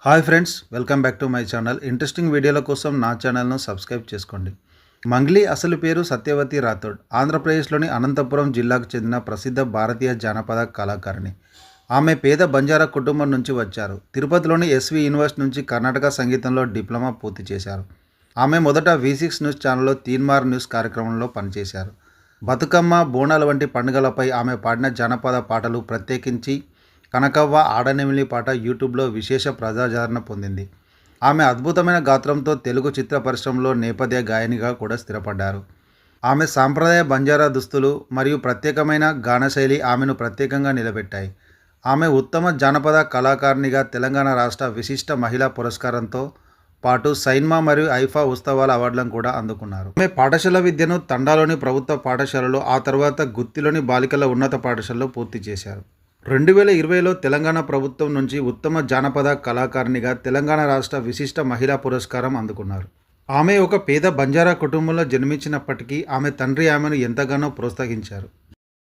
Hi friends, welcome back to my channel. Interesting వీడియోల కోసం నా ఛానల్ను సబ్స్క్రైబ్ చేసుకోండి. మంగ్లీ అసలు పేరు సత్యవతి రాథోడ్. ఆంధ్రప్రదేశ్లోని అనంతపురం జిల్లాకు చెందిన ప్రసిద్ధ భారతీయ జానపద కళాకారిణి. ఆమె పేద బంజారా కుటుంబం నుంచి వచ్చారు. తిరుపతిలోని ఎస్వి యూనివర్సిటీ నుంచి కర్ణాటక సంగీతంలో డిప్లొమా పూర్తి చేశారు. ఆమె మొదట V6 న్యూస్ ఛానల్లో తీన్మార్ న్యూస్ కార్యక్రమంలో పనిచేశారు. బతుకమ్మ, బోనాల వంటి పండుగలపై ఆమె పాడిన జానపద పాటలు, ప్రత్యేకించి కనకవ్వ ఆడనెమిలి పాట యూట్యూబ్లో విశేష ప్రజాదరణ పొందింది. ఆమె అద్భుతమైన గాత్రంతో తెలుగు చిత్ర పరిశ్రమలో నేపథ్య గాయనిగా కూడా స్థిరపడ్డారు. ఆమె సాంప్రదాయ బంజారా దుస్తులు మరియు ప్రత్యేకమైన గానశైలి ఆమెను ప్రత్యేకంగా నిలబెట్టాయి. ఆమె ఉత్తమ జానపద కళాకారిణిగా తెలంగాణ రాష్ట్ర విశిష్ట మహిళా పురస్కారంతో పాటు సైన్మా మరియు ఐఫా ఉత్సవాల అవార్డులను కూడా అందుకున్నారు. ఆమె పాఠశాల విద్యను తండాలోని ప్రభుత్వ పాఠశాలలో, ఆ తర్వాత గుత్తిలోని బాలికల ఉన్నత పాఠశాలలో పూర్తి చేశారు. 2020లో తెలంగాణ ప్రభుత్వం నుంచి ఉత్తమ జానపద కళాకారిణిగా తెలంగాణ రాష్ట్ర విశిష్ట మహిళా పురస్కారం అందుకున్నారు. ఆమె ఒక పేద బంజారా కుటుంబంలో జన్మించినప్పటికీ ఆమె తండ్రి ఆమెను ఎంతగానో ప్రోత్సహించారు.